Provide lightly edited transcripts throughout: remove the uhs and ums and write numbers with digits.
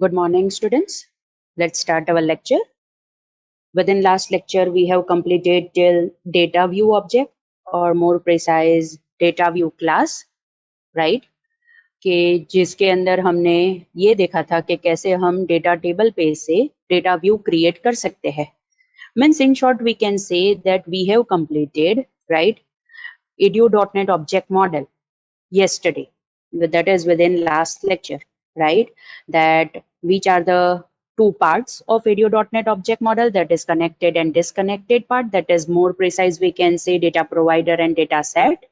Good morning, students. Let's start our lecture. Within last lecture, we have completed till data view object, or more precise data view class, right? कि जिसके अंदर हमने ये देखा था कि कैसे हम डेटा टेबल पे से डेटा व्यू क्रिएट कर सकते हैं. Means in short, we can say that we have completed, right, edu.net object model yesterday. That is within last lecture, right? That which are the two parts of edu.net object model, that is connected and disconnected part. That is more precise, we can say data provider and data set.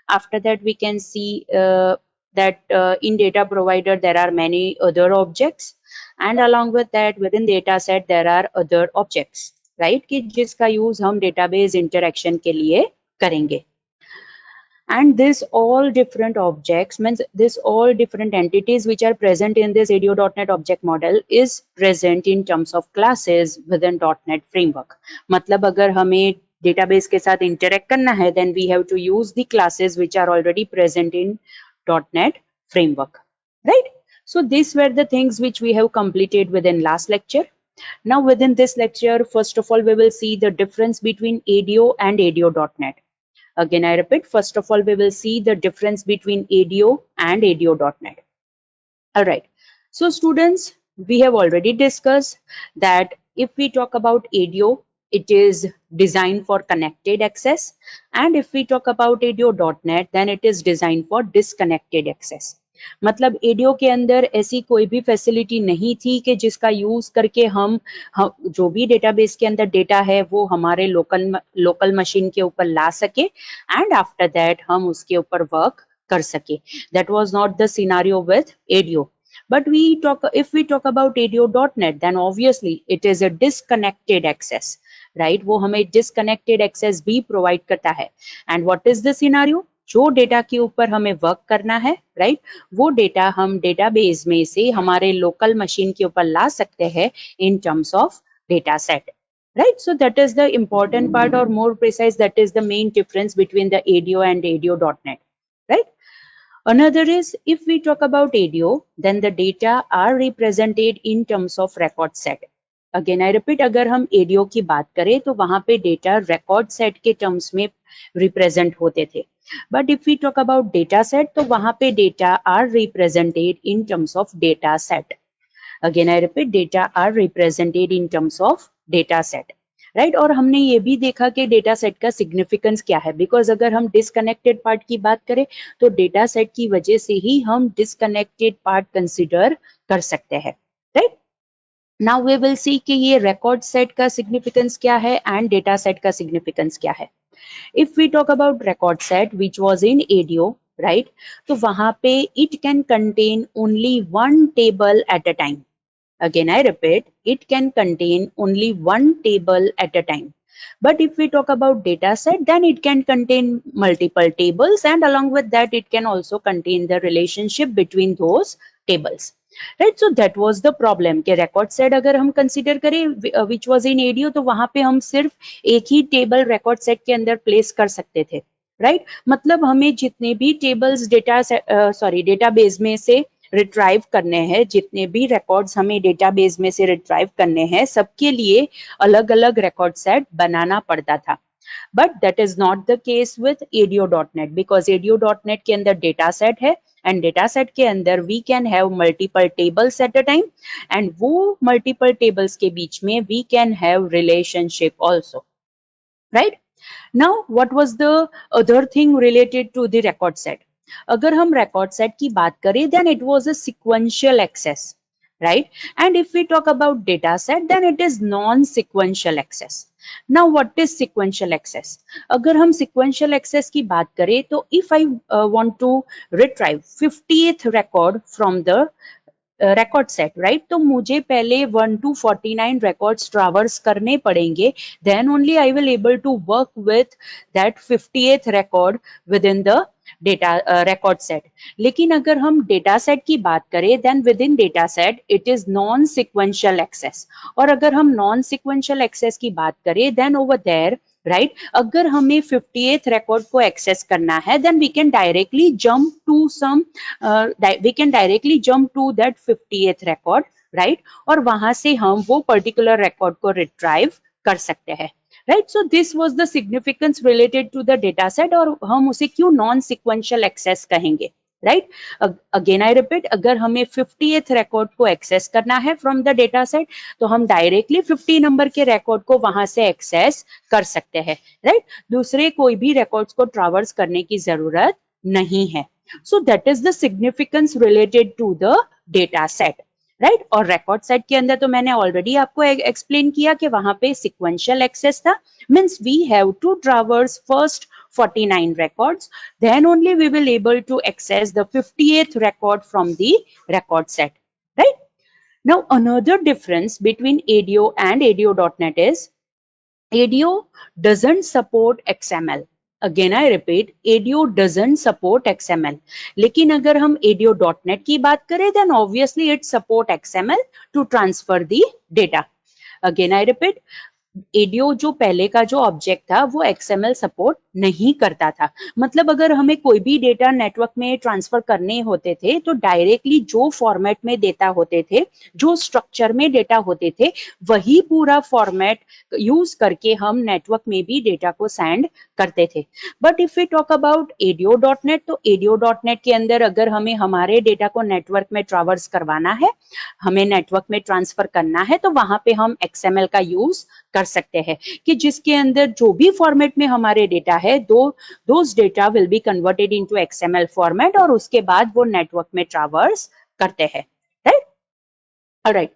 After that, we can see that in data provider there are many other objects, and along with that within data set there are other objects, right? कि जिसका use हम database interaction के लिए करेंगे. And this all different objects means this all different entities which are present in this edu.net object model is present in terms of classes within .NET framework. मतलब अगर हमें database के साथ interact करना है, then we have to use the classes which are already present in .NET framework, right? So these were the things which we have completed within last lecture. Now within this lecture, first of all, we will see the difference between ADO and ADO.NET. Again, I repeat, first of all, we will see the difference between ADO and ADO.NET. All right. So students, we have already discussed that if we talk about ADO, it is designed for connected access. And if we talk about ADO.NET, then it is designed for disconnected access. मतलब audio के अंदर ऐसी कोई भी facility नहीं थी कि जिसका यूज करके हम जो भी डेटाबेस के अंदर डेटा है वो हमारे लोकल मशीन के ऊपर ला सके एंड आफ्टर दैट हम उसके ऊपर वर्क कर सके. That was not the scenario with audio. But if we talk about ADO.NET, then obviously it is a disconnected access, right? वो हमें disconnected access भी provide करता है. And what is the scenario? जो डेटा के ऊपर हमें वर्क करना है, राइट, वो डेटा हम डेटाबेस में से हमारे लोकल मशीन के ऊपर ला सकते हैं in terms of data set, right? So that is the important part, or more precise, that is the main difference between the ADO and ADO.NET, right? Another is, if we talk about ADO, then the data are represented in terms of record set. Again, I repeat, अगर हम ADO की बात करें तो वहां पे data record set के terms में represent होते थे. But if we talk about data set, तो वहां पे data are represented in terms of data set. Again, I repeat, data are represented in terms of data set. Right, और हमने ये भी देखा कि डेटा सेट का सिग्निफिकेंस क्या है, बिकॉज अगर हम डिसकनेक्टेड पार्ट की बात करें तो डेटा सेट की वजह से ही हम डिसकनेक्टेड पार्ट कंसिडर कर सकते हैं, right. Now we will see कि ये रिकॉर्ड सेट का सिग्निफिकेंस क्या है एंड डेटा सेट का सिग्निफिकेंस क्या है. If we talk about record set which was in ADO, right, तो वहां पे it can contain only one table at a time. Again, I repeat, it can contain only one table at a time. But if we talk about data set, then it can contain multiple tables, and along with that, it can also contain the relationship between those tables. Right? So that was the problem कि record set अगर हम consider करें which was in ADO, तो वहां पे हम सिर्फ एक ही टेबल record set के अंदर place कर सकते थे. राइट, मतलब हमें जितने भी टेबल्स डेटाबेस में से रिट्राइव करने हैं, जितने भी रिकॉर्ड्स हमें डेटाबेस में से रिट्राइव करने हैं, सबके लिए अलग अलग रिकॉर्ड सेट बनाना पड़ता था. But that is not the case with ADO.NET, because ADO.NEट के अंदर डेटा सेट है एंड डेटा सेट के अंदर we can have multiple tables at a time, and वो मल्टीपल टेबल्स के बीच में we can have relationship also, right. Now, what was the other thing related to the record set? अगर हम record set की बात करें, then it was a sequential access, right? And if we talk about data set, then it is non-sequential access. Now, what is sequential access? अगर हम sequential access की बात करें, तो if I want to retrieve 50th record from the record set, right? तो मुझे पहले 1 to 49 records traverse करने पड़ेंगे, then only I will able to work with that 50th record within the data record set. लेकिन अगर हम data set की बात करें, then within data set it is non-sequential access. और अगर हम non-sequential access की बात करें, then over there राइट अगर हमें 58th रिकॉर्ड को एक्सेस करना है then we can directly jump to that 58th record right और वहां से हम वो पर्टिकुलर रिकॉर्ड को रिट्राइव कर सकते हैं right so this was the significance related to the data set और हम उसे क्यों नॉन सिक्वेंशियल एक्सेस कहेंगे राइट अगेन आई रिपीट अगर हमें 50th रिकॉर्ड को एक्सेस करना है फ्रॉम द डेटा सेट तो हम डायरेक्टली 50 नंबर के रिकॉर्ड को वहां से एक्सेस कर सकते हैं राइट दूसरे कोई भी रिकॉर्ड्स को ट्रैवर्स करने की जरूरत नहीं है so that is the significance related to the data set right और रिकॉर्ड सेट के अंदर तो मैंने ऑलरेडी आपको एक्सप्लेन किया कि वहां पे सिक्वेंशियल एक्सेस था means we have to traverse first 49 records then only we will able to access the 58th record from the record set right now another difference between ADO and ADO.NET is ADO doesn't support XML again I repeat ADO doesn't support XML लेकिन अगर हम ADO.NET की बात करें then obviously it support XML to transfer the data again I repeat audio जो पहले का जो ऑब्जेक्ट था वो XML सपोर्ट नहीं करता था मतलब अगर हमें कोई भी डेटा नेटवर्क में ट्रांसफर करने होते थे तो डायरेक्टली जो फॉर्मेट में डेटा होते थे जो स्ट्रक्चर में डेटा होते थे वही पूरा फॉर्मेट यूज करके हम नेटवर्क में भी डेटा को सेंड करते थे but if we talk about ADO.NET तो ADO.NET के अंदर अगर हमें हमारे डेटा को नेटवर्क में ट्रावर्स करवाना है हमें नेटवर्क में ट्रांसफर करना है तो वहां पे हम XML का यूज कर सकते हैं कि जिसके अंदर जो भी फॉर्मेट में हमारे डेटा है those data will be converted into XML format और उसके बाद वो नेटवर्क में ट्रावर्स करते हैं राइट ऑलराइट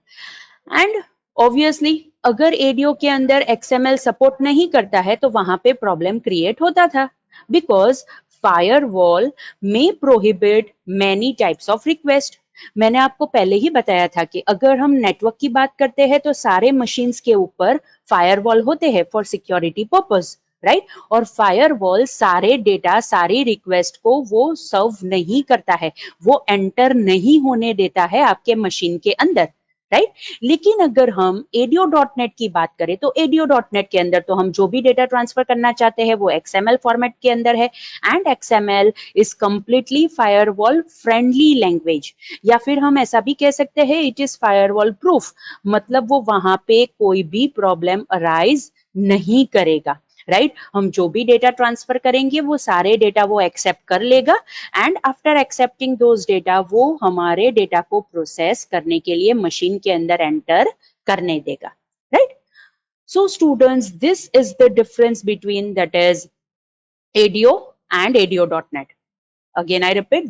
एंड ऑब्वियसली अगर एडियो के अंदर XML सपोर्ट नहीं करता है तो वहां पे प्रॉब्लम क्रिएट होता था बिकॉज फायरवॉल में prohibit many types of request मैंने आपको पहले ही बताया था कि अगर हम नेटवर्क की बात करते हैं तो सारे मशीन्स के ऊपर फायरवॉल होते हैं फॉर सिक्योरिटी पर्पस राइट और फायरवॉल सारे डेटा सारी रिक्वेस्ट को वो सर्व नहीं करता है वो एंटर नहीं होने देता है आपके मशीन के अंदर राइट लेकिन अगर हम ADO.NET की बात करें तो ADO.NET के अंदर तो हम जो भी डेटा ट्रांसफर करना चाहते हैं वो XML फॉर्मेट के अंदर है and XML is completely firewall friendly language या फिर हम ऐसा भी कह सकते हैं इट इज फायरवॉल प्रूफ मतलब वो वहां पे कोई भी प्रॉब्लम अराइज नहीं करेगा राइट हम जो भी डेटा ट्रांसफर करेंगे वो सारे डेटा वो एक्सेप्ट कर लेगा and after accepting those data वो हमारे डेटा को प्रोसेस करने के लिए मशीन के अंदर एंटर करने देगा right so students this is the difference between that is ADO and ADO.NET again I repeat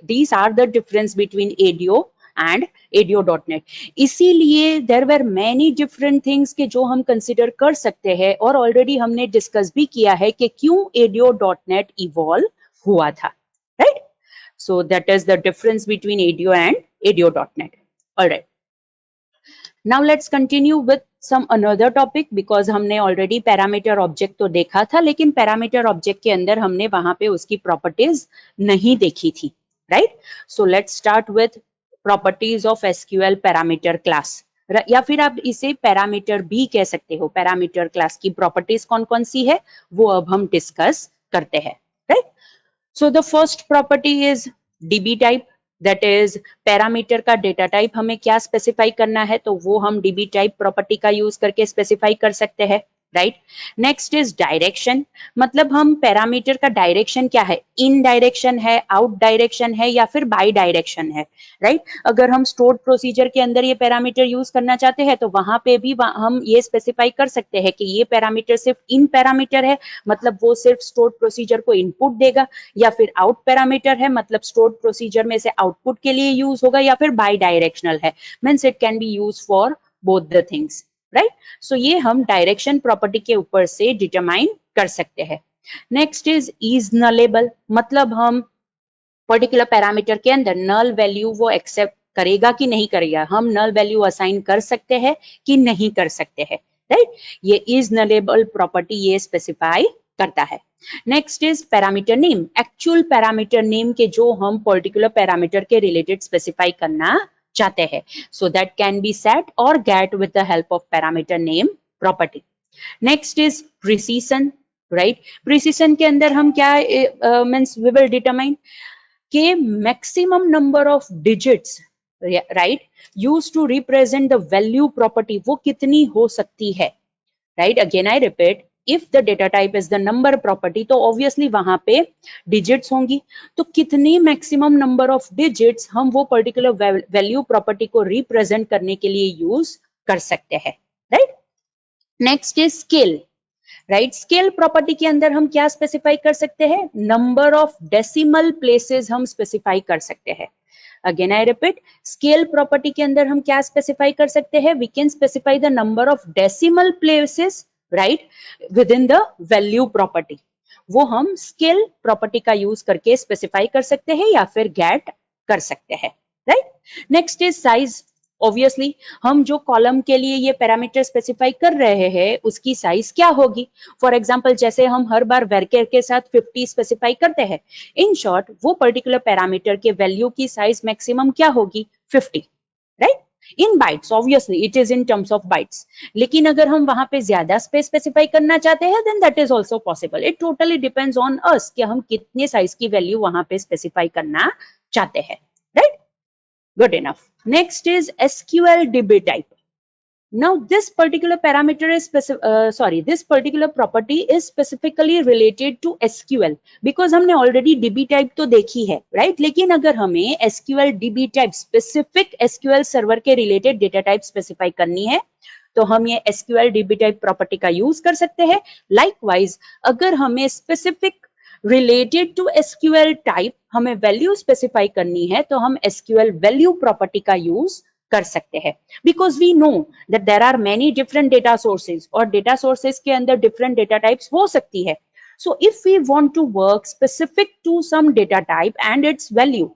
these are the difference between ADO and ADO.NET इसीलिए there were many different things के जो हम consider कर सकते हैं और already हमने discuss भी किया है कि क्यों ADO.NET evolve हुआ था right so that is the difference between ADO and ADO.NET alright now let's continue with some another topic because हमने already parameter object तो देखा था लेकिन parameter object के अंदर हमने वहां पे उसकी properties नहीं देखी थी right so let's start with properties of SQL parameter class या फिर आप इसे पैरामीटर भी कह सकते हो पैरामीटर क्लास की प्रॉपर्टीज कौन कौन सी है वो अब हम डिस्कस करते हैं right so the first property is DB type that is parameter का डेटा टाइप हमें क्या स्पेसिफाई करना है तो वो हम DB टाइप प्रॉपर्टी का यूज करके स्पेसिफाई कर सकते हैं राइट नेक्स्ट इज डायरेक्शन मतलब हम पैरामीटर का डायरेक्शन क्या है इन डायरेक्शन है आउट डायरेक्शन है या फिर बाय डायरेक्शन है राइट अगर हम स्टोर्ड प्रोसीजर के अंदर ये पैरामीटर यूज करना चाहते हैं तो वहां पे भी हम ये स्पेसिफाई कर सकते हैं कि ये पैरामीटर सिर्फ इन पैरामीटर है मतलब वो सिर्फ स्टोर्ड प्रोसीजर को इनपुट देगा या फिर आउट पैरामीटर है मतलब स्टोर्ड प्रोसीजर में से आउटपुट के लिए यूज होगा या फिर बाय डायरेक्शनल है means it can be use for both the things right so ये हम डायरेक्शन प्रॉपर्टी के ऊपर से डिटरमाइन कर सकते हैं नेक्स्ट इज नलेबल मतलब हम पर्टिकुलर पैरामीटर के अंदर नल वैल्यू वो एक्सेप्ट करेगा कि नहीं करेगा हम नल वैल्यू असाइन कर सकते हैं कि नहीं कर सकते हैं राइट ये इज नलेबल प्रॉपर्टी ये स्पेसिफाई करता है next is parameter name actual parameter name के जो हम पर्टिकुलर पैरामीटर के रिलेटेड स्पेसिफाई करना चाहते हैं so that can be set और get with the help of parameter name property next is precision, right. Precision के अंदर हम क्या मीन्स वी विल डिटरमाइन के maximum number of digits, right, use to represent the value property, वो कितनी हो सकती है, right. Again I repeat, if the data type is the number property तो ऑब्वियसली वहां पे डिजिट्स होंगी, तो कितनी मैक्सिमम नंबर ऑफ डिजिट्स हम वो पर्टिकुलर वैल्यू प्रॉपर्टी को रिप्रेजेंट करने के लिए यूज कर सकते हैं, right. Next is scale, right. Scale property के अंदर हम क्या स्पेसिफाई कर सकते हैं, नंबर ऑफ डेसिमल प्लेसेस हम स्पेसिफाई कर सकते हैं। Again I repeat, scale property के अंदर हम क्या स्पेसिफाई कर सकते हैं, we can specify the number of decimal places, right, within the value property. वो हम स्केल प्रॉपर्टी का यूज करके स्पेसिफाई कर सकते हैं या फिर गेट कर सकते हैं, right. Next is size. Obviously हम जो कॉलम के लिए ये पैरामीटर स्पेसिफाई कर रहे हैं उसकी साइज क्या होगी। फॉर एग्जांपल जैसे हम हर बार वर्कर के साथ 50 स्पेसिफाई करते हैं, इन शॉर्ट वो पर्टिकुलर पैरामीटर के वैल्यू की साइज मैक्सिमम क्या होगी, 50, right. In bytes, obviously it is in terms of bytes, लेकिन अगर हम वहां पे ज्यादा स्पेस स्पेसिफाई करना चाहते हैं then that is also possible. It totally depends on us कि हम कितने साइज की वैल्यू वहां पे स्पेसिफाई करना चाहते हैं, right. Good enough. Next is SQL DB type. Now this particular parameter is this particular property is specifically related to SQL because हमने already DB type तो देखी है, right? लेकिन अगर हमें SQL DB type specific SQL server के related data type specify करनी है तो हम ये SQL DB type property का use कर सकते हैं। Likewise, अगर हमें specific related to SQL type हमें वैल्यू स्पेसिफाई करनी है तो हम SQL वैल्यू प्रॉपर्टी का यूज कर सकते हैं, because we know that there are many different data sources और डेटा सोर्सेज के अंदर डिफरेंट डेटा टाइप्स हो सकती है। So if we want to work specific to some data type and its value,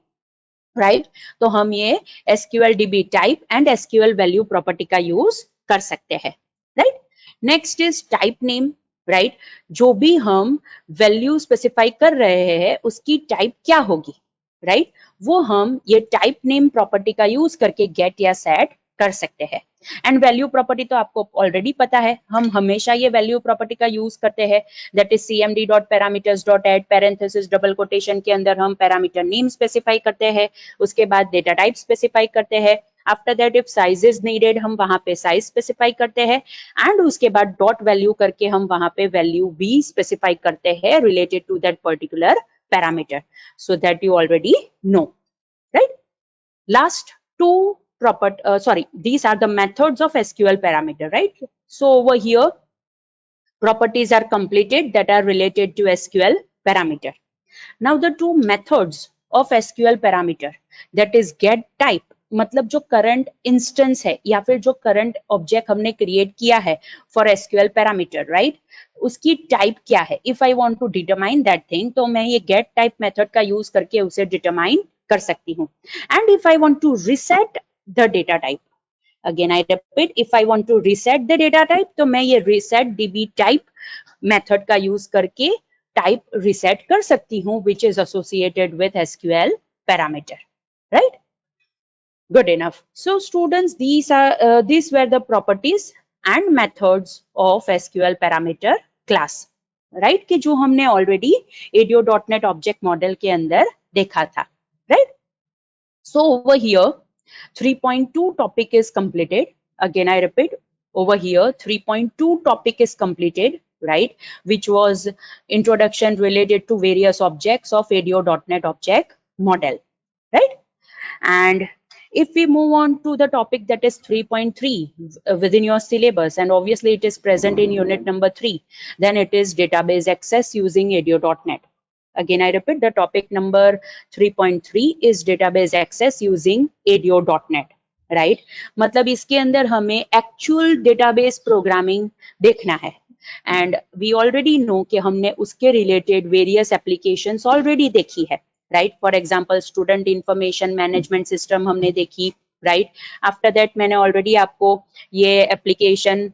right, तो हम ये SQL DB type and SQL value property का यूज कर सकते हैं, right. Next is type name, right. जो भी हम वैल्यू स्पेसिफाई कर रहे हैं उसकी टाइप क्या होगी, राइट, वो हम ये टाइप नेम प्रॉपर्टी का यूज करके गेट या सेट कर सकते हैं। एंड वैल्यू प्रॉपर्टी तो आपको ऑलरेडी पता है, हम हमेशा ये वैल्यू प्रॉपर्टी का यूज करते हैं, that is cmd.parameters.add parenthesis double quotation के अंदर हम पैरामीटर नेम स्पेसिफाई करते हैं, उसके बाद डेटा टाइप स्पेसिफाई करते हैं, after that if size is needed हम वहां पे साइज स्पेसिफाई करते हैं एंड उसके बाद डॉट वैल्यू करके हम वहां पे वैल्यू भी स्पेसिफाई करते हैं related to that particular parameter, so that you already know, right? Last two these are the methods of SQL parameter, right? So over here properties are completed that are related to SQL parameter. Now the two methods of SQL parameter, that is get type, मतलब जो current instance है या फिर जो current object हमने create किया है for SQL parameter, right, उसकी टाइप क्या है। If I want to determine that thing तो मैं ये गेट टाइप मेथड का यूज करके उसे डिटरमाइन कर सकती हूँ। And if I want to reset the data type, again I repeat, if I want to reset the data type तो मैं ये रिसेट DB टाइप मेथड का यूज करके टाइप रिसेट कर सकती हूँ which is associated with SQL parameter, right? Good enough. So students, these were the properties and methods of SQL parameter class, right? कि जो हमने already ADO.NET object model के अंदर देखा था, right? So over here 3.2 topic is completed. Again I repeat, over here 3.2 topic is completed, right, which was introduction related to various objects of ADO.NET object model, right? And if we move on to the topic that is 3.3 within your syllabus, and obviously it is present in unit number 3, then it is database access using ADO.NET. Again I repeat, the topic number 3.3 is database access using ADO.NET, right? मतलब इसके अंदर हमें actual database programming देखना है, and we already know कि हमने उसके related various applications already देखी है, right? For example, student information management system हमने देखी, right? After that मैंने already आपको ये application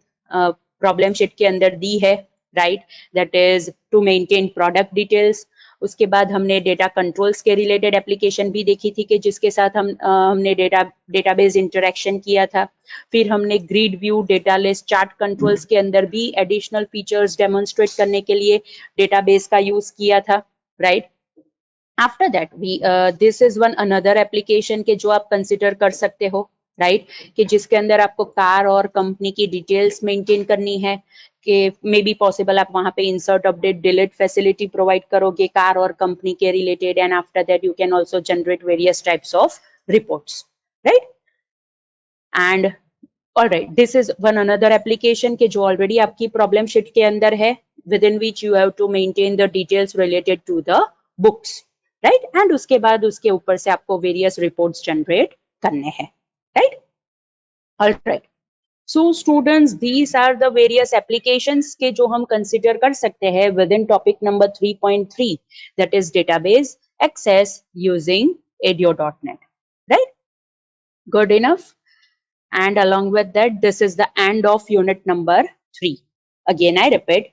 problem sheet के अंदर दी है, right? That is to maintain product details. उसके बाद हमने डेटा कंट्रोल्स के रिलेटेड एप्लीकेशन भी देखी थी कि जिसके साथ हमने डेटाबेस इंटरेक्शन किया था। फिर हमने grid view, data list, chart controls के अंदर भी एडिशनल फीचर्स डेमोन्स्ट्रेट करने के लिए डेटाबेस का यूज किया था, right. After that this is one another application के जो आप कंसिडर कर सकते हो, राइट, कि जिसके अंदर आपको कार और कंपनी की डिटेल्स मेंटेन करनी है, कि मे बी पॉसिबल आप वहां पे insert, update, delete facility provide करोगे कार और कंपनी के related, and after that you can also generate various types of reports, right. And alright, this is one another application के जो ऑलरेडी आपकी problem sheet के अंदर है, within which you have to maintain the details related to the books, right, and उसके बाद उसके ऊपर से आपको वेरियस रिपोर्ट्स जनरेट करने हैं, right. Alright, so students, these are the various applications के जो हम कंसिडर कर सकते हैं within topic number 3.3, that is database access using ADO.NET, right? Good enough. And along with that, this is the end of unit number 3. Again I repeat,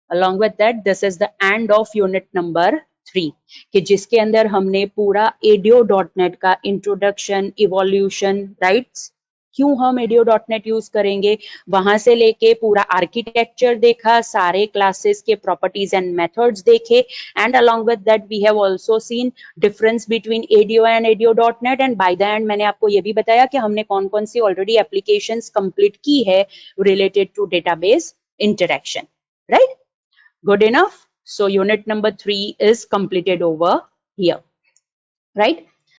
along with that, this is the end of unit number 3, कि जिसके अंदर हमने पूरा ADO.NET का introduction, evolution, rights, क्यों हम ADO.NET use करेंगे, वहां से लेके पूरा आर्किटेक्चर देखा, सारे क्लासेस के प्रॉपर्टीज एंड मेथड्स देखे, and along with that we have also seen difference between ADO and ADO.NET, and by the end मैंने आपको ये भी बताया कि हमने कौन कौन सी ऑलरेडी एप्लीकेशंस कंप्लीट की है related to database interaction, right. Good enough. So unit number 3 is completed over here, right?